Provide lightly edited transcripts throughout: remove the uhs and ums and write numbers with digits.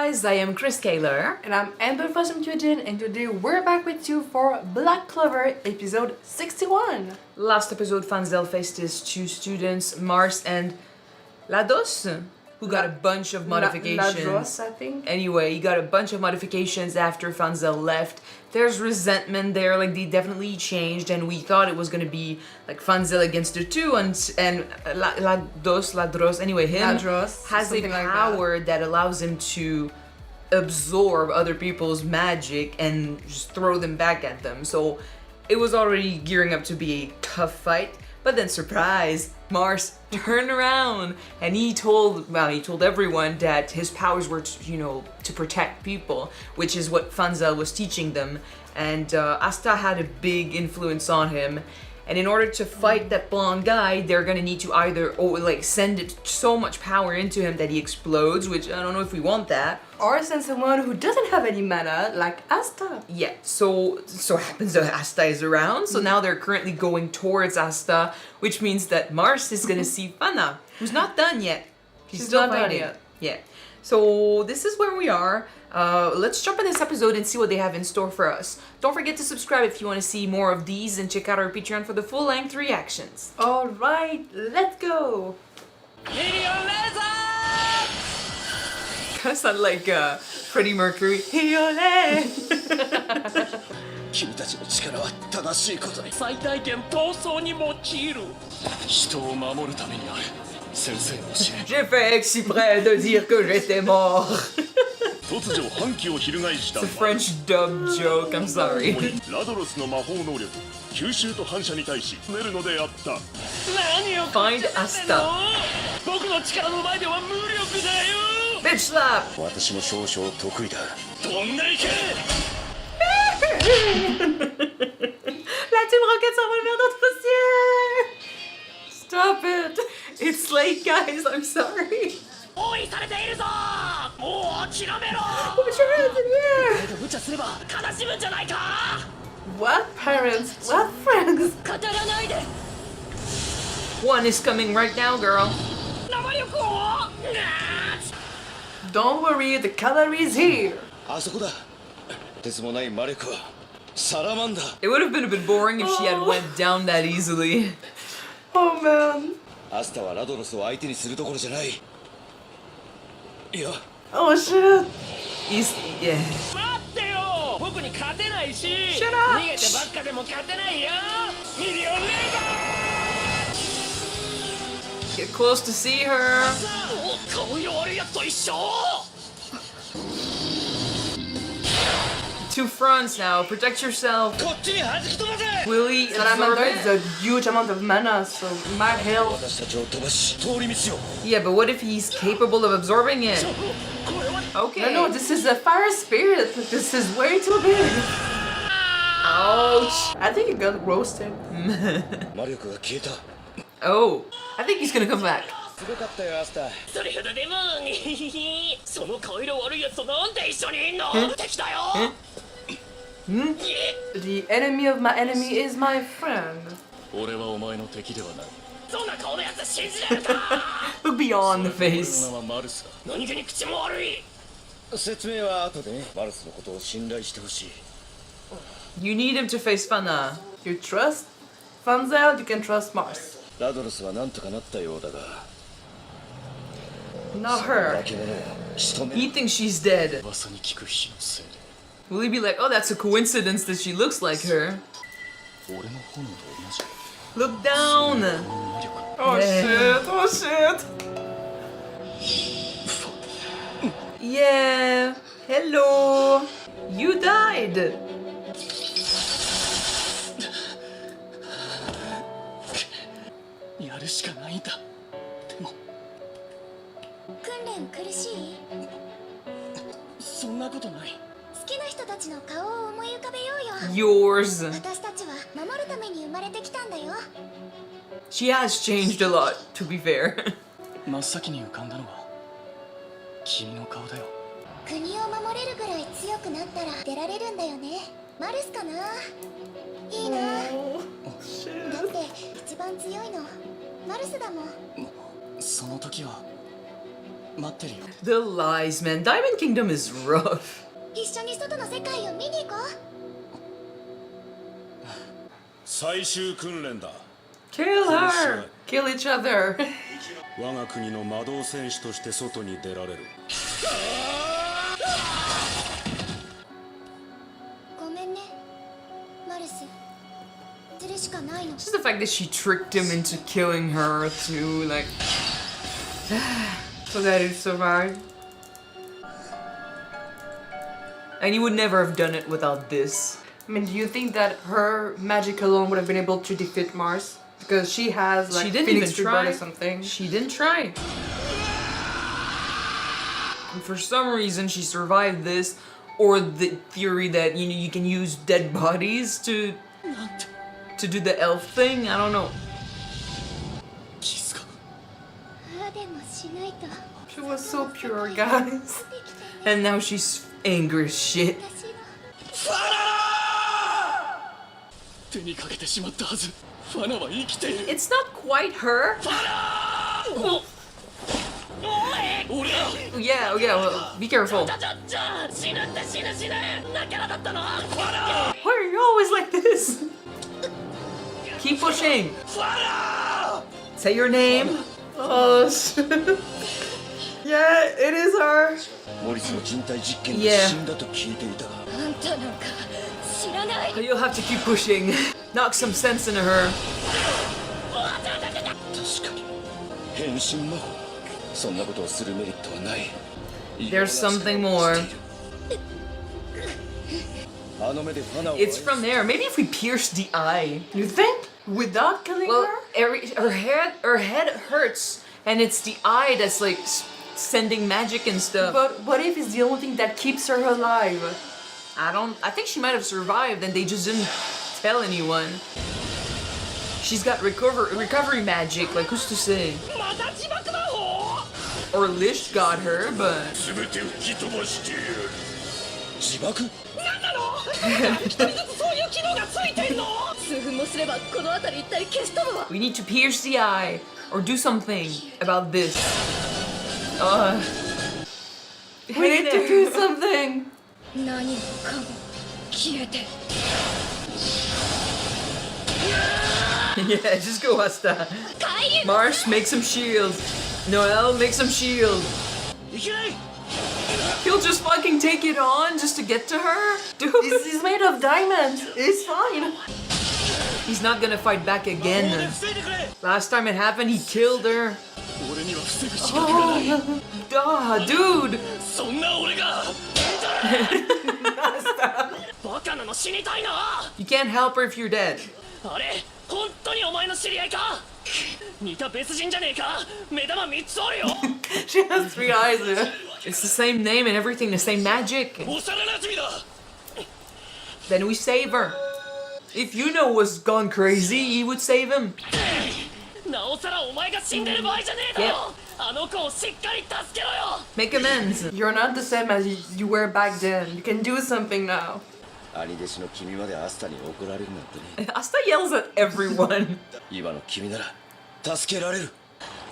guys, I am Chris Kaler. And I'm Amber from Kyuujin, and today we're back with you for Black Clover episode 61. Last episode, Fanzell faced his two students, Mars and Lados, who got a bunch of modifications. Ladros, I think. Anyway, he got a bunch of modifications after Fanzell left. There's resentment there, like they definitely changed, and we thought it was gonna be like Fanzell against the two, and Ladros, anyway, him Ladros, has a power that allows him to absorb other people's magic and just throw them back at them. So it was already gearing up to be a tough fight. But then, surprise, Mars turned around and he told everyone that his powers were, to protect people, which is what Fanzell was teaching them. And Asta had a big influence on him. And in order to fight that blonde guy, they're gonna need to either send it so much power into him that he explodes, which I don't know if we want that. Or send someone who doesn't have any mana, like Asta. Yeah, so happens that Asta is around, so now they're currently going towards Asta, which means that Mars is gonna see Fana, who's not done yet. She's still not done fighting. yet. Yeah. So this is where we are. Let's jump in this episode and see what they have in store for us. Don't forget to subscribe if you want to see more of these, and check out our Patreon for the full-length reactions. Alright, let's go! Kind of sound like Freddie Mercury. 君たちの力は正しいことに最大限闘争に用いる人を守るためにある先生の教え J'ai fait exprès de dire que j'étais mort. 突如反旗を翻した It's a French dub joke, I'm sorry. ラドロスの魔法能力吸収と反射に対し練るのであった何を Find Asta. 僕の力の前では無力だよ Bitch slap. 私も少々得意だどんな意見 La Team Rocket s'envole vers notre ciel. Stop it. It's late, guys. I'm sorry. 包囲されているぞもう諦めろ Put your hands in the air. 無茶すれば悲しむんじゃないか What parents? What friends? 語らないで One is coming right now, girl. 生力を Don't worry, the cavalry is here. あそこだ鉄もない魔力はサラマンダ It would have been a bit boring if she had went down that easily. Oh man. アスタはラドロスを相手にするどころじゃないいや Oh shit. Yeah. 待ってよ僕に勝てないし Shut up. 逃げてばっかでも勝てないよミリオンレーザ Get close to see her. ー顔色悪いやつと一緒 Two fronts now. Protect yourself. こっちに弾き飛ばせ Will he absorb Salamander is it? a huge amount of mana, so it might help. 私たちを飛ばし通り道を Yeah, but what if he's capable of absorbing it? これは Okay. No, this is a fire spirit. This is way too big. Ouch. I think it got roasted. 魔力が消えた Oh, I think he's gonna come back. すごかったよアスタそれほどでもその顔色悪いやつとなんで一緒にいんの敵だよ The enemy of my enemy is my friend. 俺はお前の敵ではないそんな顔のやつ信じられた Look beyond the face. 俺の名はマルスだ何気に口も悪い説明は後でねマルスのことを信頼してほしい You need him to face Fana. You trust Fanzell, you can trust Mars. ラドロスはなんとかなったようだが Not her. だけど仕留め He thinks she's dead. 噂に聞く日のせいで Will he be like, oh, that's a coincidence that she looks like her? 俺の炎と同じ Look down. 能力 Oh Yeah. shit, oh shit. Yeah. Hello. You died. やるしかないんだでも訓練苦しい？そんなことない好きな人たちの顔を思い浮かべようよ。 Yours. 私たちは守るために生まれてきたんだよ。 She has changed a lot, to be fair. 真っ先に浮かんだのは君の顔だよ国を守れるぐらい強くなったら出られるんだよね。マルスかな。いいな。だって一番強いのマルスだもん。その時は待ってるよ The lies, man. Diamond Kingdom is rough. 一緒に外の世界を見に行こう。最終訓練だ Kill her! Kill each other. 我が国の魔導戦士として外に出られるごめんね、マルス。するしかないの。 Just the fact that she tricked him into killing her too, like. So that he survived. And he would never have done it without this. I mean, do you think that her magic alone would have been able to defeat Mars? Because she has like She didn't Phoenix even Rebirth try. or something. She didn't try. And for some reason, she survived this, or the theory that you can use dead bodies to do the elf thing. I don't know. キスがああでもしないと。 She was so pure, guys. And now she's angry as shit. 私は手にかけてしまったはずファナは生きている It's not quite her. 俺だ Yeah, well, be careful. 死ぬって死ぬ死ぬ泣きゃなかったの Why are you always like this? Keep pushing. Say your name. Oh shit. Yeah, it is her. モリスの人体実験 Yeah. で死んだと聞いていたあんたなんか知らない。 You'll have to keep pushing. Knock some sense into her. 確かに変身魔法そんなことをするメリットはない There's something more. あの目でファナを It's from there. Maybe if we pierce the eye. You think? Without killing Well, her? her head hurts, and it's the eye that's like sending magic and stuff. But what if it's the only thing that keeps her alive? I think she might have survived, and they just didn't tell anyone. She's got recovery magic. Like, who's to say? また自爆魔法 Or Lish got her, but 全て吹き飛ばしてやる自爆何なの一人ずつそういう機能がついてんの数分もすればこの辺り一帯消し飛ぶわ we need to pierce the eye or do something about this. We need to do something. 何もかも消えて Yeah, just go, Asta. 帰り Mars, make some shields. Noel, make some shield. いけない He'll just fucking take it on just to get to her? Dude, He's made of diamonds. It's fine. he's not gonna fight back 魔法で again. 防いでくれ Last time it happened, he killed her. 俺には防ぐ資格がない Ah, dude. そんな俺がバカなの死にたいな You can't help her if you're dead. あれ本当にお前の知り合いか似た別人じゃねえか目玉3つあるよ She has 3 eyes. It's the same name and everything, the same magic. 幼なじみだ Then we save her. If Yuno was gone crazy, he would save him. なおさらお前が死んでる場合じゃねえだろあの子をしっかり助けろよ Make amends. You're not the same as you were back then. You can do something now. 兄弟子の君までアスタに怒られるなんてね Asta yells at everyone. 今の君なら助けられる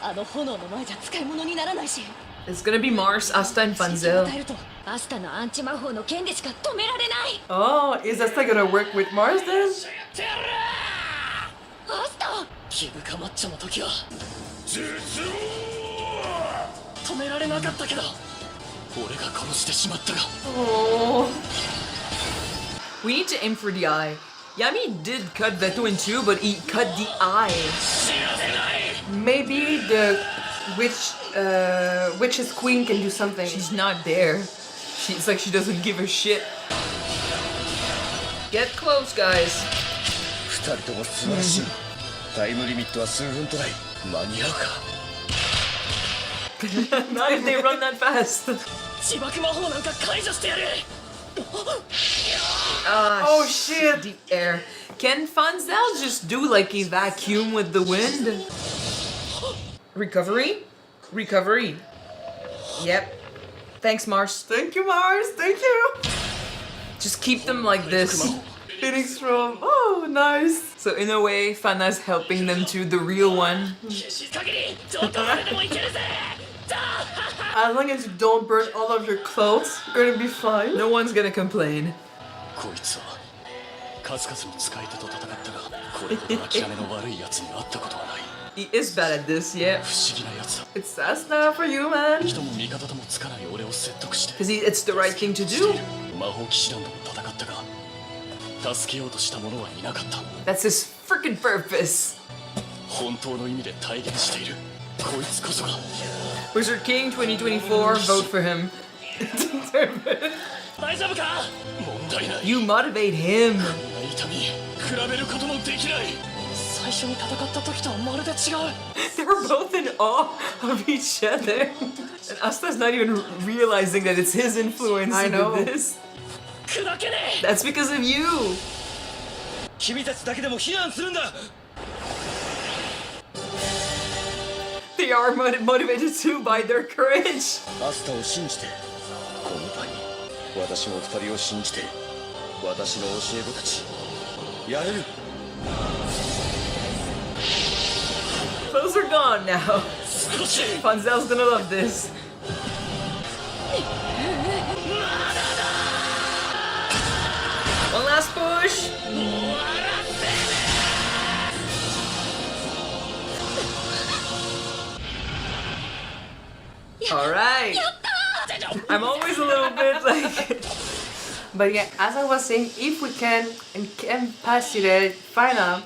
あの炎の前じゃ使い物にならないし It's gonna be Mars, Asta, and 指示を Fanzell. 与えるとアスタのアンチ魔法の剣でしか止められない Oh, is Asta gonna work with Mars then? てやるアスタキブカマッチョの時は絶望止められなかったけど俺が殺してしまったが Oh. We need to aim for the eye. Yami did cut Veto in two, but he cut the eye. 知らせない Maybe the witch's queen can do something. She's not there. She's like she doesn't give a shit. Get close, guys. 二人とも素晴らしいタイムリミットは数分とない間に合うか Not if they run that fast. 自爆魔法なんか解除してやる Ah, Oh shit! the air. Can Fanzell just do like a vacuum with the wind? Recovery? Recovery. Yep. Thanks, Mars. Thank you, Mars. Thank you. Just keep them like this. Phoenix from. Oh, nice. So in a way, Fana's helping them to the real one. 消し限りどこまででもいけるぜ As long as you don't burn all of your clothes, you're gonna be fine. No one's gonna complain. こいつは数々の使い手と戦ったがこれほど諦めの悪い奴に会ったことはない He is bad at this, yeah. 不思議な奴だ It's Asta for you, man. 人も味方ともつかない俺を説得して Because it's the right thing to do. 魔法騎士団とも戦ったが助けようとした者はいなかった That's his freaking purpose. 本当の意味で体現しているこいつこそが Wizard King 2024, vote for him. 大丈夫か問題ない You motivate him. 痛み比べることもできない最初に戦った時とはまるで違う They're both in awe of each other. And Asta's not even realizing that it's his influence I know. with this. 砕けねえ That's because of you. 君たちだけでも避難するんだ They are motivated too by their courage. アスタを信じてこの場に私も二人を信じて私の教え子たちやれる Clothes are gone now. 少し Fanzell's gonna love this. One last push. All right. I'm always a little bit like. But yeah, as I was saying, if we can incapacitate Fana,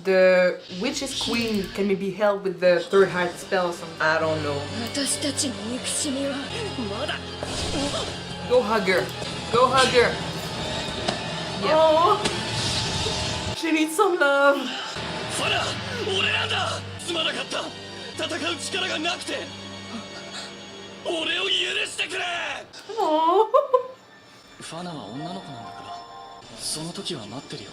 the witch's queen can maybe help with the third height spell or something. I don't know. 私たちの憎しみはまだ Go hug her. Go hug her. Yeah. Oh, she needs some love. ファナ俺なんだすまなかった戦う力がなくて俺を許してくれ Oh. ファナは女の子なんだからその時は待ってるよ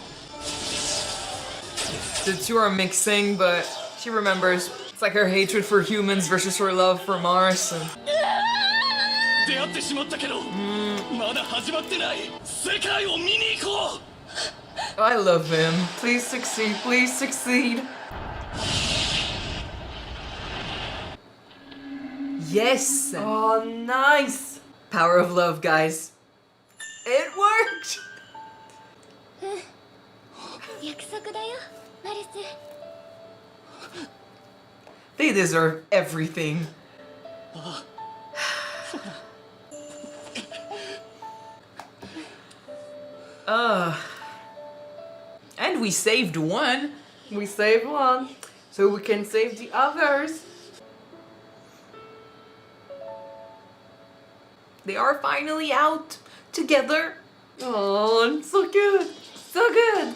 The two are mixing, but she remembers. It's like her hatred for humans versus her love for Mars. And 出会ってしまったけどまだ始まってない世界を見に行こう I love him. Please succeed, please succeed. Yes! Oh, nice. Power of love, guys. It worked! 約束だよマルス They deserve everything. And we saved one. We saved one, so we can save the others. They are finally out together. Oh, it's so good. So good.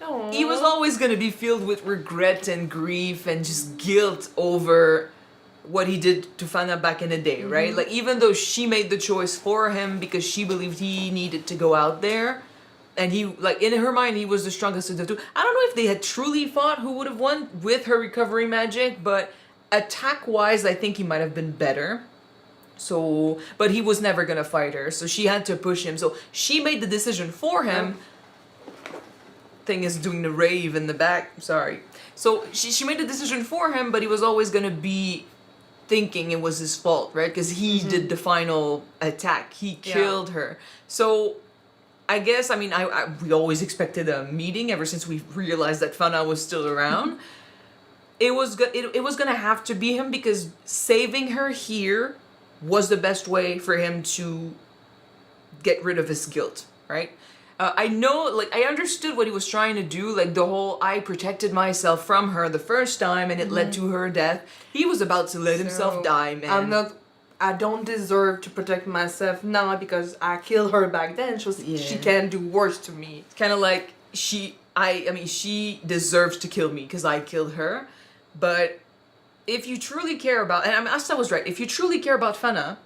Aw. He was always gonna be filled with regret and grief and just guilt over what he did to Fana back in the day, right? Like, even though she made the choice for him because she believed he needed to go out there, and he, like, in her mind, he was the strongest of the two. I don't know if they had truly fought who would have won with her recovery magic, but attack-wise, I think he might have been better. So, but he was never gonna fight her, so she had to push him. So she made the decision for him. Thing is doing the rave in the back, sorry. So she made the decision for him, but he was always gonna be thinking it was his fault, right? Because he did the final attack. He killed her. So I guess, I mean, we always expected a meeting ever since we realized that Fana was still around. It was gonna have to be him because saving her here was the best way for him to get rid of his guilt, right? I know, like, I understood what he was trying to do, like the whole I protected myself from her the first time and it led to her death. He was about to let himself die, man. I don't deserve to protect myself now because I killed her back then. She can do worse to me. It's kind of like she deserves to kill me because I killed her. But if you truly care about, and I mean, Asta was right, if you truly care about Fana,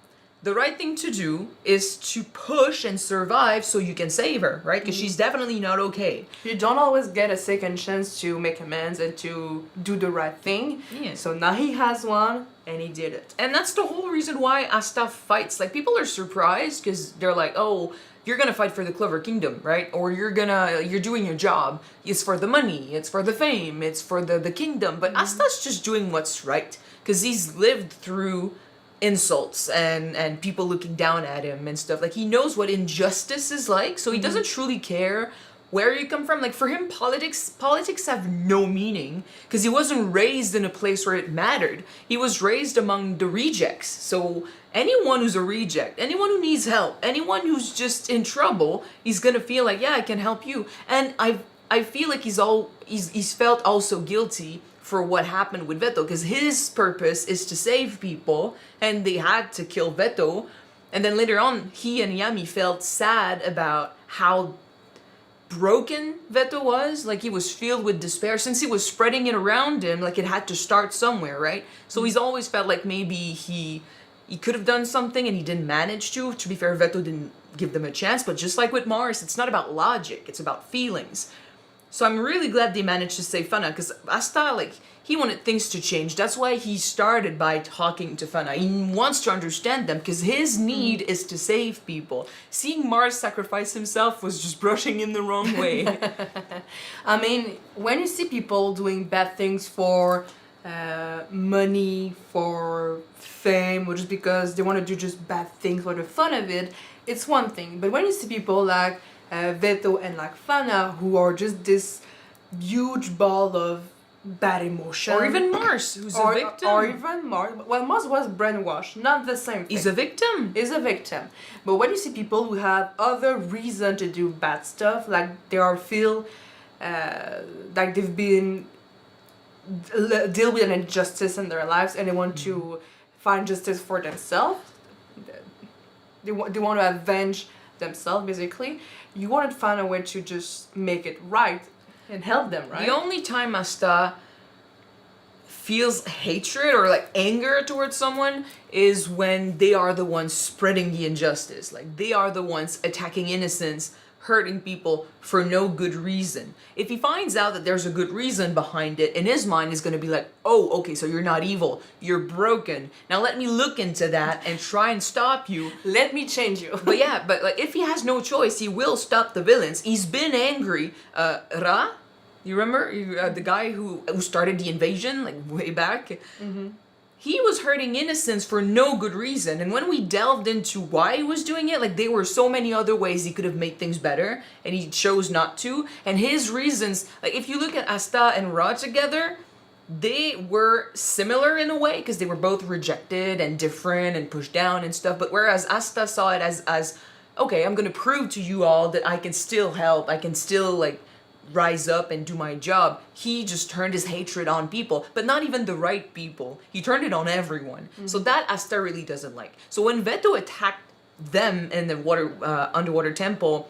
the right thing to do is to push and survive so you can save her, right? Because she's definitely not okay. You don't always get a second chance to make amends and to do the right thing. Yeah. So now he has one and he did it. And that's the whole reason why Asta fights. Like, people are surprised because they're like, oh, you're gonna fight for the Clover Kingdom, right? Or you're doing your job. It's for the money, it's for the fame, it's for the kingdom. But Asta's just doing what's right because he's lived through insults and people looking down at him and stuff. Like he knows what injustice is like, so he doesn't truly care where you come from. Like for him, politics have no meaning because he wasn't raised in a place where it mattered. He was raised among the rejects. So anyone who's a reject, anyone who needs help, anyone who's just in trouble, he's gonna feel like, yeah, I can help you. And I feel like he's felt also guilty for what happened with Veto, because his purpose is to save people and they had to kill Veto. And then later on, he and Yami felt sad about how broken Veto was. Like he was filled with despair since he was spreading it around him. Like it had to start somewhere, right? So he's always felt like maybe he could have done something and he didn't manage to. To be fair, Veto didn't give them a chance, but just like with Mars, it's not about logic, it's about feelings. So I'm really glad they managed to save Fana, because Asta, like, he wanted things to change. That's why he started by talking to Fana. He wants to understand them, because his need is to save people. Seeing Mars sacrifice himself was just brushing in the wrong way. I mean, when you see people doing bad things for money, for fame, or just because they want to do just bad things for the fun of it, it's one thing. But when you see people like Veto and like Fana, who are just this huge ball of bad emotion, Or even Mars, who's a victim. or even Mars. Well, Mars was brainwashed, not the same thing. He's a victim. Is a victim. But when you see people who have other reason to do bad stuff, like they are feel like they've been deal with an injustice in their lives and they want to find justice for themselves, they want to avenge themselves, basically, you want to find a way to just make it right and help them, right? The only time Asta feels hatred or like anger towards someone is when they are the ones spreading the injustice. Like they are the ones attacking innocents, hurting people for no good reason. If he finds out that there's a good reason behind it, in his mind is going to be like, oh, okay, so you're not evil, you're broken. Now let me look into that and try and stop you. Let me change you. But yeah, but like if he has no choice, he will stop the villains. He's been angry. Ra, you remember the guy who started the invasion like way back? Mm-hmm. He was hurting innocents for no good reason. And when we delved into why he was doing it, like there were so many other ways he could have made things better and he chose not to. And his reasons, like if you look at Asta and Ra together, they were similar in a way because they were both rejected and different and pushed down and stuff. But whereas Asta saw it as okay, I'm gonna prove to you all that I can still help, I can still like rise up and do my job, he just turned his hatred on people, but not even the right people. He turned it on everyone. Mm-hmm. So that Asta really doesn't like. So when Veto attacked them in the underwater temple,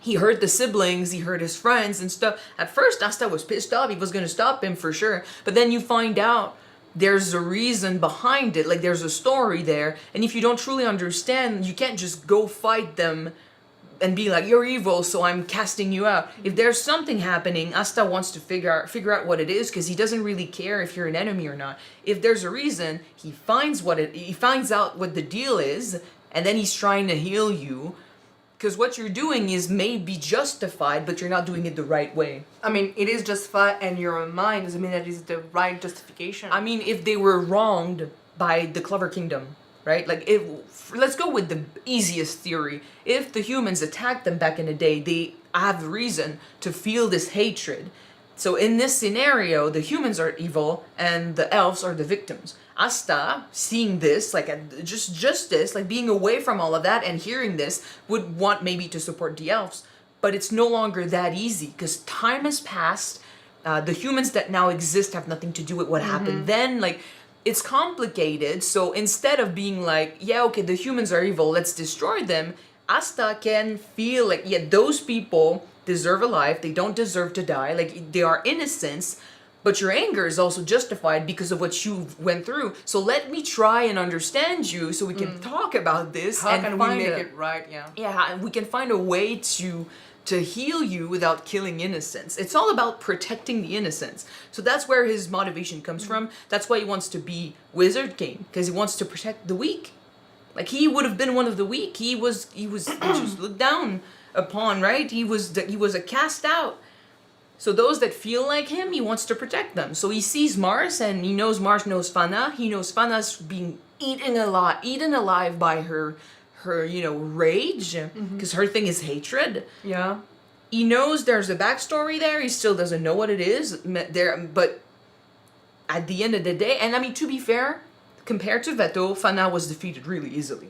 he hurt the siblings, he hurt his friends and stuff. At first, Asta was pissed off. He was going to stop him for sure. But then you find out there's a reason behind it. Like there's a story there. And if you don't truly understand, you can't just go fight them and be like, you're evil, so I'm casting you out. If there's something happening, Asta wants to figure out what it is, because he doesn't really care if you're an enemy or not. If there's a reason, he finds out what the deal is, and then he's trying to heal you. Because what you're doing is maybe justified, but you're not doing it the right way. I mean, it is justified, and your mind doesn't mean that it's the right justification. I mean, if they were wronged by the Clover Kingdom, right? Like, let's go with the easiest theory. If the humans attacked them back in the day, they have reason to feel this hatred. So in this scenario, the humans are evil and the elves are the victims. Asta, seeing this, like just justice, like being away from all of that and hearing this, would want maybe to support the elves. But it's no longer that easy because time has passed. The humans that now exist have nothing to do with what happened then. Like, it's complicated, so instead of being like, yeah, okay, the humans are evil, let's destroy them, Asta can feel like, yeah, those people deserve a life, they don't deserve to die, like, they are innocents, but your anger is also justified because of what you went through. So let me try and understand you so we can talk about this. How can we make it right, yeah. Yeah, and we can find a way to heal you without killing innocents. It's all about protecting the innocents. So that's where his motivation comes from. That's why he wants to be Wizard King, because he wants to protect the weak. Like he would have been one of the weak. He was just looked down upon, right? He was a cast out. So those that feel like him, he wants to protect them. So he sees Mars and he knows Mars knows Fana. He knows Fana's being eaten alive by her rage, because her thing is hatred. Yeah. He knows there's a backstory there. He still doesn't know what it is there, but at the end of the day, and I mean, to be fair, compared to Veto, Fana was defeated really easily.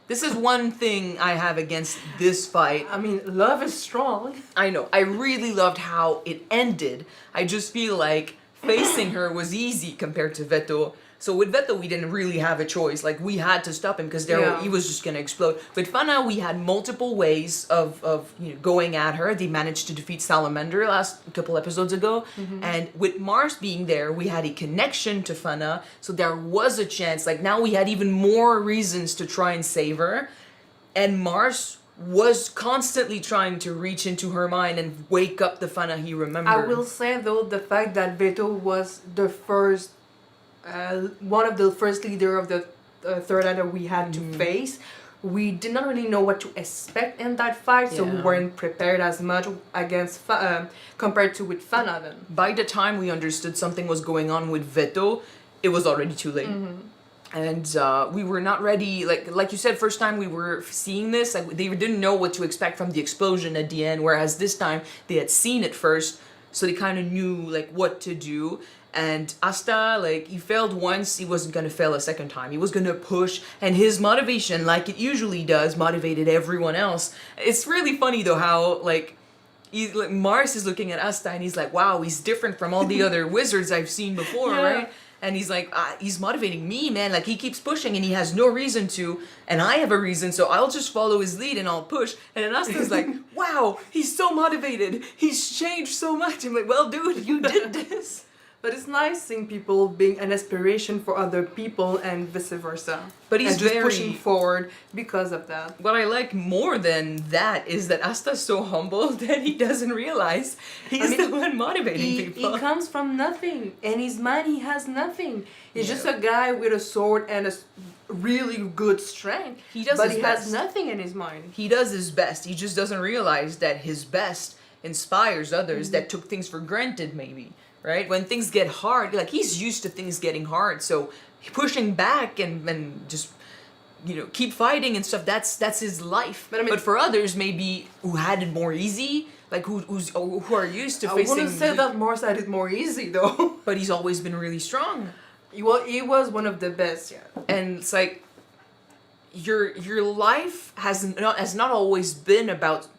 This is one thing I have against this fight. I mean, love is strong. I know. I really loved how it ended. I just feel like facing her was easy compared to Veto. So with Veto, we didn't really have a choice. Like, we had to stop him because he was just gonna explode. With Fana, we had multiple ways of going at her. They managed to defeat Salamander last couple episodes ago. And with Mars being there, we had a connection to Fana. So there was a chance. Like, now we had even more reasons to try and save her. And Mars was constantly trying to reach into her mind and wake up the Fana he remembered. I will say, though, the fact that Veto was the first one of the first leader of the third eye that we had to face, we did not really know what to expect in that fight, so we weren't prepared as much against compared to with Fana then. By the time we understood something was going on with Veto, it was already too late. And we were not ready, like you said, first time we were seeing this, like, they didn't know what to expect from the explosion at the end, whereas this time they had seen it first, so they kind of knew like what to do. And Asta, like, he failed once, he wasn't gonna fail a second time. He was gonna push, and his motivation, like it usually does, motivated everyone else. It's really funny though how, like, Mars is looking at Asta and he's like, wow, he's different from all the other wizards I've seen before, right? And he's like, he's motivating me, man. Like, he keeps pushing and he has no reason to, and I have a reason, so I'll just follow his lead and I'll push. And then Asta's like, wow, he's so motivated. He's changed so much. I'm like, well, dude, you did this. But it's nice seeing people being an inspiration for other people and vice versa. But he's and just very pushing forward because of that. What I like more than that is that Asta's so humble that he doesn't realize he's the one motivating people. He comes from nothing. In his mind, he has nothing. He's just a guy with a sword and a really good strength. He does but his he best. has nothing in his mind. He does his best. He just doesn't realize that his best inspires others that took things for granted, maybe. Right? When things get hard, like, he's used to things getting hard, so pushing back and just, keep fighting and stuff, that's his life. But I mean, but for others, maybe, who had it more easy, like, who are used to facing... I wouldn't say that Mars had it more easy, though. But he's always been really strong. He was one of the best, yeah. And it's like, your life has not always been about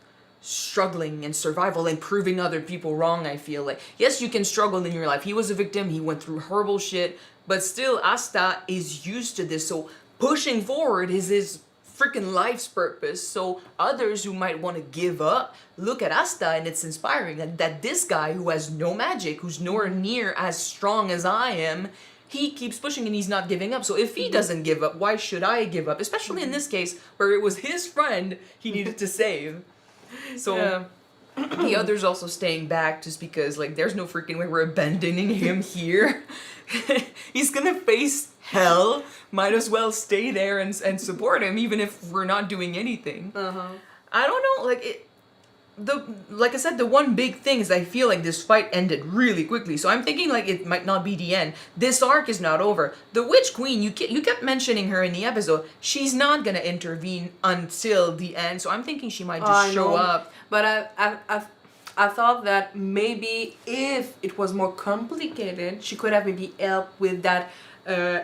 struggling and survival and proving other people wrong. I feel like, yes, you can struggle in your life. He was a victim, he went through horrible shit, but still Asta is used to this, so pushing forward is his freaking life's purpose. So others who might want to give up look at Asta and it's inspiring that this guy who has no magic, who's nowhere near as strong as I am, he keeps pushing and he's not giving up. So if he doesn't give up, why should I give up? Especially in this case where it was his friend he needed to save. So the others also staying back just because, like, there's no freaking way we're abandoning him here. He's gonna face hell. Might as well stay there and support him even if we're not doing anything. I don't know, like, like I said, the one big thing is I feel like this fight ended really quickly. So I'm thinking, like, it might not be the end. This arc is not over. The Witch Queen, you kept mentioning her in the episode. She's not gonna intervene until the end. So I'm thinking she might just show up. But I thought that maybe if it was more complicated, she could have maybe helped with that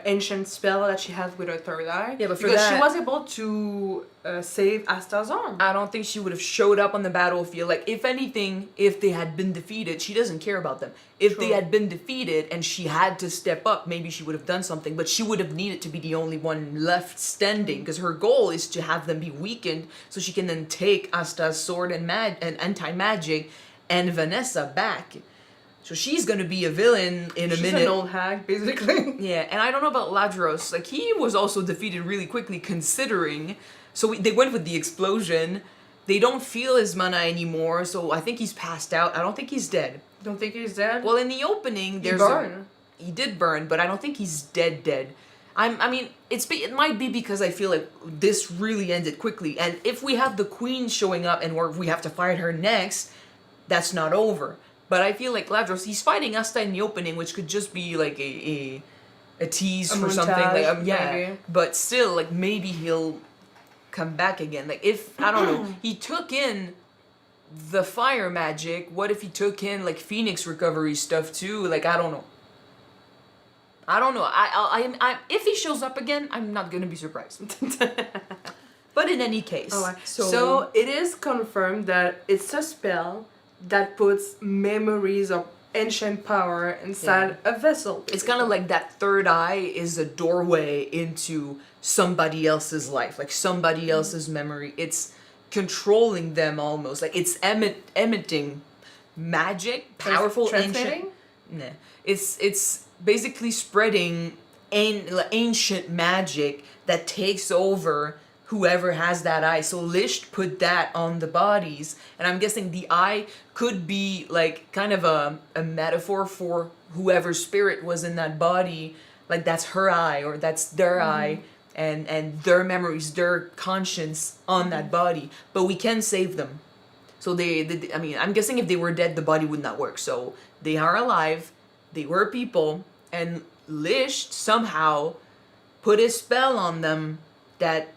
ancient spell that she has with her third eye. Yeah, but for because that, she was able to save Asta's arm. I don't think she would have showed up on the battlefield. Like, if anything, if they had been defeated, she doesn't care about them. If they had been defeated and she had to step up, maybe she would have done something, but she would have needed to be the only one left standing because her goal is to have them be weakened so she can then take Asta's sword and anti-magic and Vanessa back. So she's gonna be a villain in a minute. She's an old hag, basically. Yeah, and I don't know about Ladros. Like, he was also defeated really quickly, considering. So they went with the explosion. They don't feel his mana anymore, so I think he's passed out. I don't think he's dead. Don't think he's dead? Well, in the opening, there's he did burn, but I don't think he's dead. I mean, it might be because I feel like this really ended quickly, and if we have the queen showing up and we have to fight her next, that's not over. But I feel like Ladros, he's fighting Asta in the opening, which could just be like a a tease A for something. Like montage, yeah, maybe. but still, like maybe he'll come back again. Like if I don't know, he took in the fire magic. What if he took in like Phoenix recovery stuff too? Like I don't know. I don't know. I if he shows up again, I'm not gonna be surprised. But in any case, Alright. So it is confirmed that it's a spell that puts memories of ancient power inside a vessel. it's kind of like that third eye is a doorway into somebody else's life, like somebody else's memory. It's controlling them almost. Like it's emitting magic, powerful Transmitting? ancient. Nah. It's basically spreading ancient magic that takes over whoever has that eye. So Lisht put that on the bodies, and I'm guessing the eye could be like kind of a metaphor for whoever spirit was in that body. Like that's her eye or that's their eye, and their memories, their conscience on that body. But we can save them. So I mean, I'm guessing if they were dead, the body would not work. So they are alive. They were people, and Lisht somehow put a spell on them that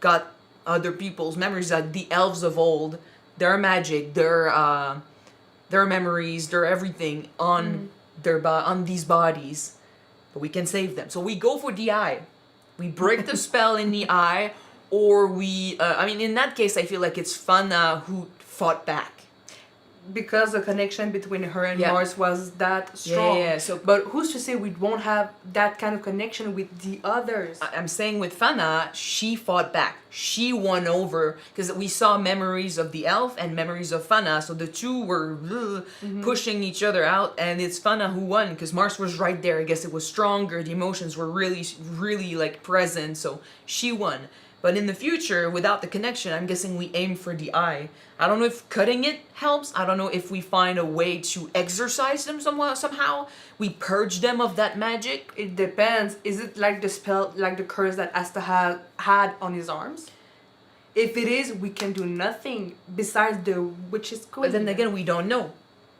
got other people's memories, like the elves of old, their magic, their memories, their everything on on these bodies. But we can save them. So we go for the eye. We break the spell in the eye, or we. I mean, in that case, I feel like it's Fana who fought back. Because the connection between her and Yeah. Mars was that strong. Yeah, so- but who's to say we won't have that kind of connection with the others? I'm saying with Fana, she fought back. She won over because we saw memories of the elf and memories of Fana. So the two were pushing each other out, and it's Fana who won because Mars was right there. I guess it was stronger. The emotions were really like present. So she won. But in the future, without the connection, I'm guessing we aim for the eye. I don't know if cutting it helps. I don't know if we find a way to exorcise them somehow. We purge them of that magic. It depends. Is it like the spell, like the curse that Asta had on his arms? If it is, we can do nothing besides the witch's queen. But then again, we don't know.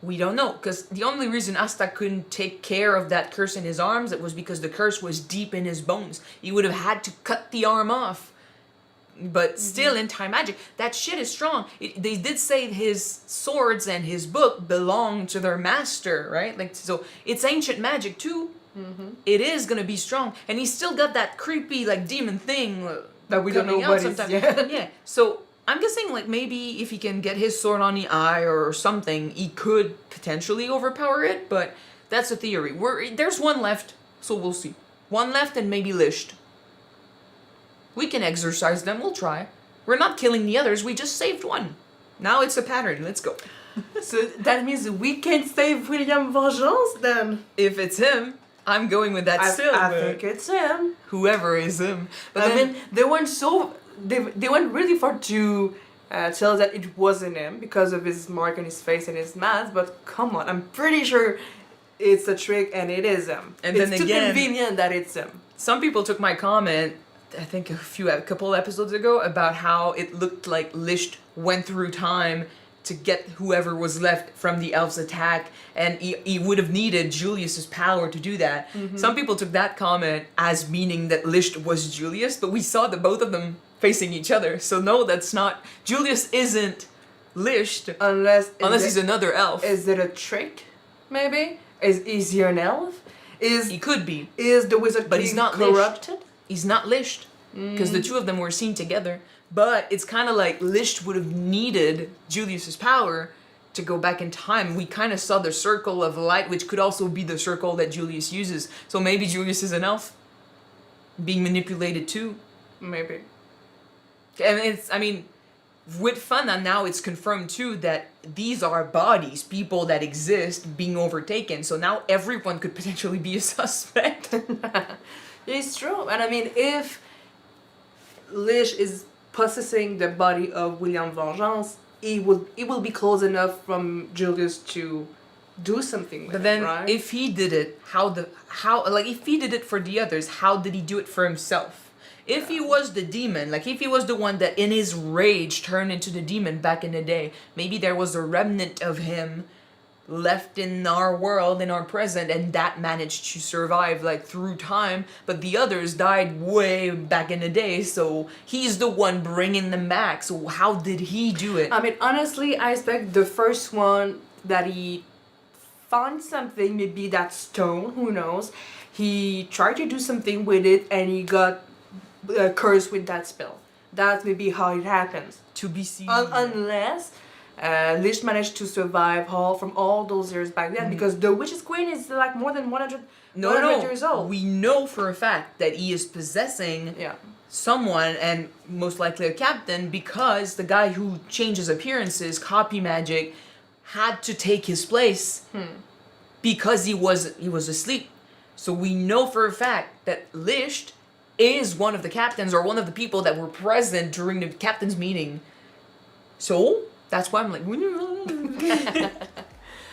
We don't know. Because the only reason Asta couldn't take care of that curse in his arms, it was because the curse was deep in his bones. He would have had to cut the arm off. But still, in time magic, that shit is strong. They did say his swords and his book belong to their master, right? Like, so it's ancient magic too. It is gonna be strong, and he's still got that creepy like demon thing That we don't know coming out what is sometimes. yet. Yeah. So I'm guessing like maybe if he can get his sword on the eye or something, he could potentially overpower it. But that's a theory. There's one left, so we'll see. One left, and maybe Lisht. We can exorcise them, we'll try. We're not killing the others, we just saved one. Now it's a pattern, let's go. So that means we can't save William Vengeance then. If it's him, I'm going with that still. I but think it's him. whoever is him. But I then, mean, they went really far to tell us that it wasn't him because of his mark on his face and his mask. But come on, I'm pretty sure it's a trick and it is him. And it's then too again- convenient that it's him. some people took my comment, I think a couple episodes ago, about how it looked like Lisht went through time to get whoever was left from the elves' attack, and he would have needed Julius's power to do that. Some people took that comment as meaning that Lisht was Julius, but we saw the both of them facing each other. So no, that's not. Julius isn't Lisht Unless he's another elf. Is it a trick? Maybe is he an elf? He could be. Is the wizard But he's king not Lisht. corrupted? He's not Lisht, because the two of them were seen together. But it's kind of like Lisht would have needed Julius's power to go back in time. We kind of saw the circle of light, which could also be the circle that Julius uses. So maybe Julius is an elf, being manipulated too. Maybe. And with Fana now it's confirmed too that these are bodies, people that exist, being overtaken. So now everyone could potentially be a suspect. It's true. And I mean, if Lish is possessing the body of William Vengeance, it will be close enough from Julius to do something with But then, it, right? if he did it, if he did it for the others, how did he do it for himself? If he was the demon, like if he was the one that in his rage turned into the demon back in the day, maybe there was a remnant of him left in our world, in our present, and that managed to survive like through time, but the others died way back in the day, so he's the one bringing them back. So how did he do it? I mean, honestly, I expect the first one that he found something, maybe that stone, who knows. He tried to do something with it and he got cursed with that spell. That's maybe how it happens. To be seen. Unless Lish managed to survive from all those years back then, because the Witch's Queen is like more than 100 years old. We know for a fact that he is possessing someone, and most likely a captain, because the guy who changes appearances, copy magic, had to take his place because he was asleep. So we know for a fact that Lish is one of the captains, or one of the people that were present during the captain's meeting. So that's why I'm like,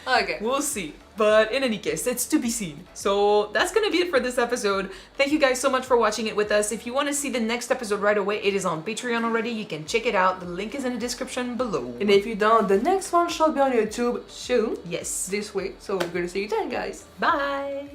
Okay. we'll see. But in any case, it's to be seen. So that's gonna be it for this episode. Thank you guys so much for watching it with us. If you want to see the next episode right away, it is on Patreon already. You can check it out. The link is in the description below. And if you don't, the next one shall be on YouTube soon. Yes. This week. So we're gonna see you then, guys. Bye.